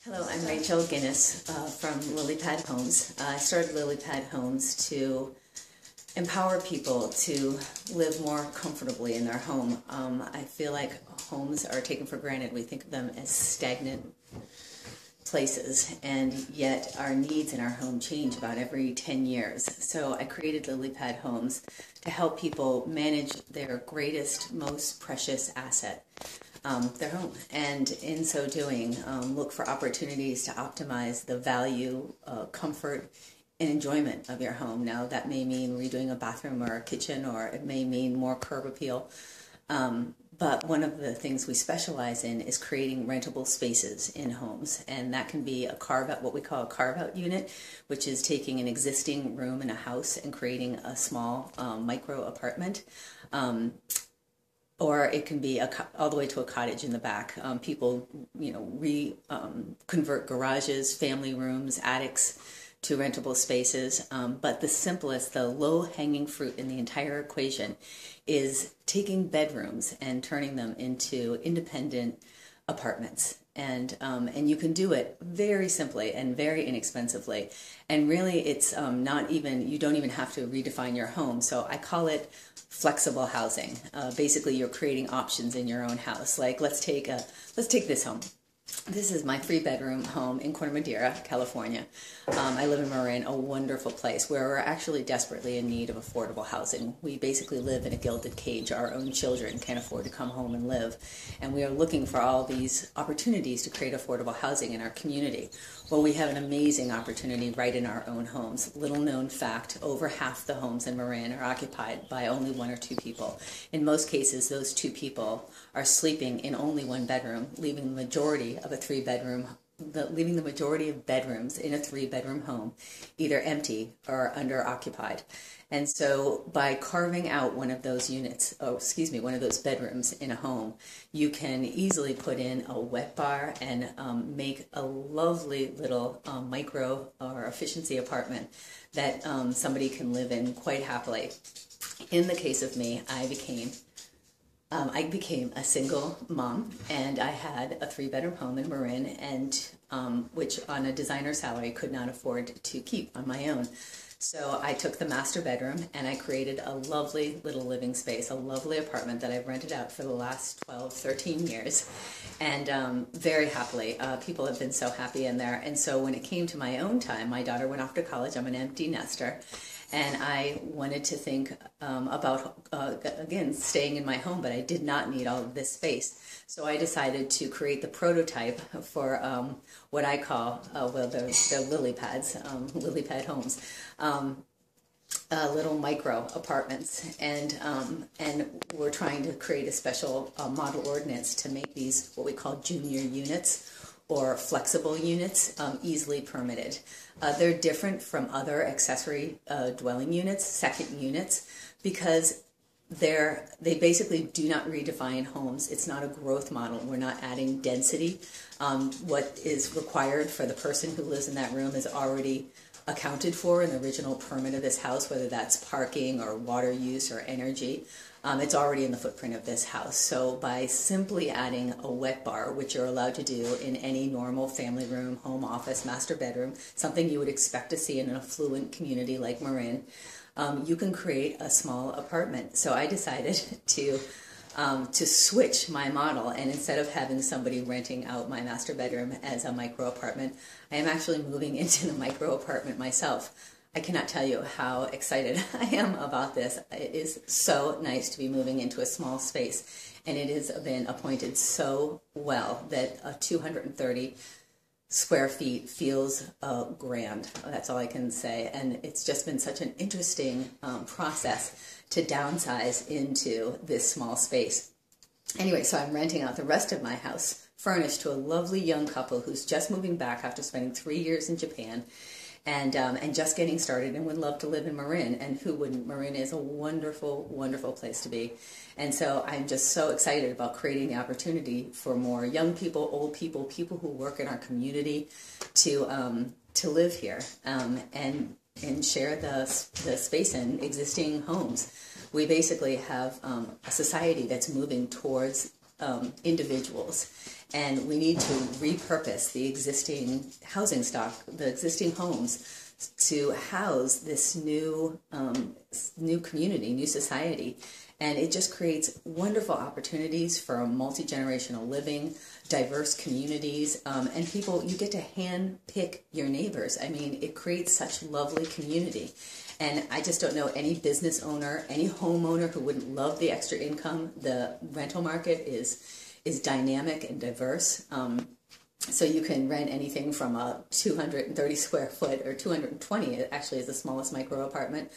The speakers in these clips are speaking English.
Hello, I'm Rachel Ginis from Lilypad Homes. I started Lilypad Homes to empower people to live more comfortably in their home. I feel like homes are taken for granted. We think of them as stagnant places, and yet our needs in our home change about every 10 years. So I created Lilypad Homes to help people manage their greatest, most precious asset, their home, and in so doing, look for opportunities to optimize the value, comfort, and enjoyment of your home. Now, that may mean redoing a bathroom or a kitchen, or it may mean more curb appeal. But one of the things we specialize in is creating rentable spaces in homes, and that can be a carve-out, what we call a carve-out unit, which is taking an existing room in a house and creating a small micro apartment. Or it can be all the way to a cottage in the back. People, convert garages, family rooms, attics to rentable spaces. But the simplest, the low-hanging fruit in the entire equation is taking bedrooms and turning them into independent apartments. And you can do it very simply and very inexpensively. And really, it's you don't even have to redefine your home. So I call it flexible housing. Basically, you're creating options in your own house. Like, let's take this home. This is my 3-bedroom home in Corte Madera, California. I live in Marin, a wonderful place where we're actually desperately in need of affordable housing. We basically live in a gilded cage. Our own children can't afford to come home and live. And we are looking for all these opportunities to create affordable housing in our community. Well, we have an amazing opportunity right in our own homes. Little known fact, over half the homes in Marin are occupied by only 1 or 2 people. In most cases, those 2 people are sleeping in only 1 bedroom, leaving the majority of bedrooms in a 3-bedroom home either empty or under occupied. And so by carving out one of those one of those bedrooms in a home, you can easily put in a wet bar and make a lovely little micro or efficiency apartment that somebody can live in quite happily. In the case of me, I became a single mom, and I had a 3-bedroom home in Marin, and which on a designer salary could not afford to keep on my own. So I took the master bedroom and I created a lovely little living space, a lovely apartment that I've rented out for the last 12, 13 years. And very happily, people have been so happy in there. And so when it came to my own time, my daughter went off to college. I'm an empty nester. And I wanted to think about, again, staying in my home, but I did not need all of this space. So I decided to create the prototype for what I call, they're Lilypads, Lilypad Homes, little micro apartments. And we're trying to create a special model ordinance to make these what we call junior units, or flexible units, easily permitted. They're different from other accessory dwelling units, second units, because they basically do not redefine homes. It's not a growth model. We're not adding density. What is required for the person who lives in that room is already accounted for in the original permit of this house, whether that's parking or water use or energy. It's already in the footprint of this house. So by simply adding a wet bar, which you're allowed to do in any normal family room, home office, master bedroom, something you would expect to see in an affluent community like Marin, you can create a small apartment. So I decided to switch my model, and instead of having somebody renting out my master bedroom as a micro apartment, I am actually moving into the micro apartment myself. I cannot tell you how excited I am about this. It is so nice to be moving into a small space, and it has been appointed so well that 230 square feet feels grand. That's all I can say. And it's just been such an interesting process to downsize into this small space. Anyway, so I'm renting out the rest of my house, furnished to a lovely young couple who's just moving back after spending 3 years in Japan, and just getting started, and would love to live in Marin. And who wouldn't? Marin is a wonderful, wonderful place to be. And so I'm just so excited about creating the opportunity for more young people, old people, people who work in our community to live here and share the space in existing homes. We basically have a society that's moving towards individuals, and we need to repurpose the existing housing stock, the existing homes, to house this new community, new society. And it just creates wonderful opportunities for multi-generational living, diverse communities, and people, you get to hand pick your neighbors. I mean, it creates such lovely community. And I just don't know any business owner, any homeowner who wouldn't love the extra income. The rental market is dynamic and diverse. So you can rent anything from a 230 square foot, or 220, it actually is the smallest micro apartment,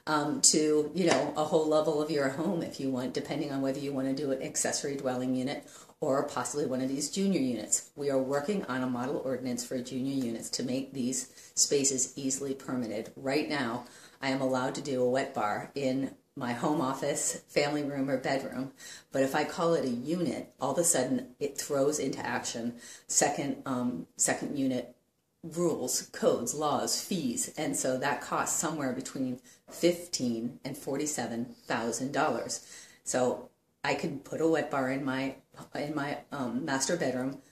to, you know, a whole level of your home if you want, depending on whether you want to do an accessory dwelling unit or possibly one of these junior units. We are working on a model ordinance for junior units to make these spaces easily permitted. Right now, I am allowed to do a wet bar in my home office, family room, or bedroom, but if I call it a unit, all of a sudden it throws into action second unit rules, codes, laws, fees, and so that costs somewhere between $15,000 and $47,000. So I can put a wet bar in my master bedroom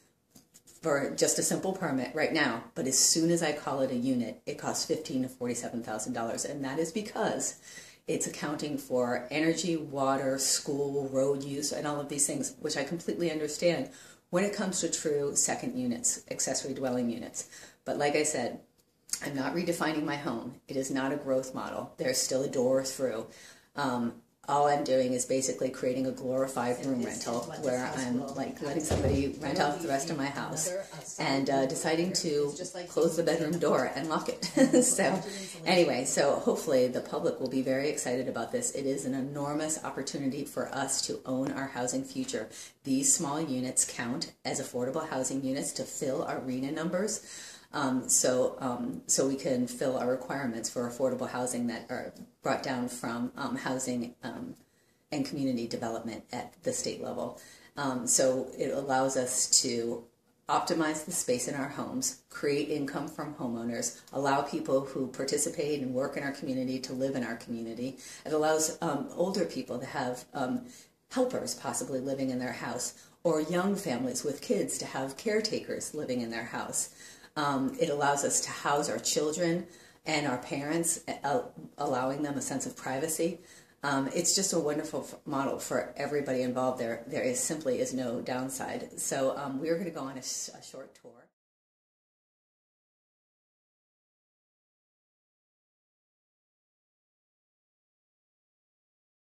for just a simple permit right now, but as soon as I call it a unit, it costs $15,000 to $47,000, and that is because it's accounting for energy, water, school, road use, and all of these things, which I completely understand when it comes to true second units, accessory dwelling units. But like I said, I'm not redefining my home. It is not a growth model. There's still a door through. All I'm doing is basically creating a glorified room rental where I'm like letting somebody rent out the rest of my house and deciding to close the bedroom door and lock it. So anyway, so hopefully the public will be very excited about this. It is an enormous opportunity for us to own our housing future. These small units count as affordable housing units to fill our RENA numbers. So we can fill our requirements for affordable housing that are brought down from housing and community development at the state level. So it allows us to optimize the space in our homes, create income from homeowners, allow people who participate and work in our community to live in our community. It allows older people to have helpers possibly living in their house, or young families with kids to have caretakers living in their house. It allows us to house our children and our parents, allowing them a sense of privacy. It's just a wonderful model for everybody involved. There simply is no downside. So we are going to go on a short tour.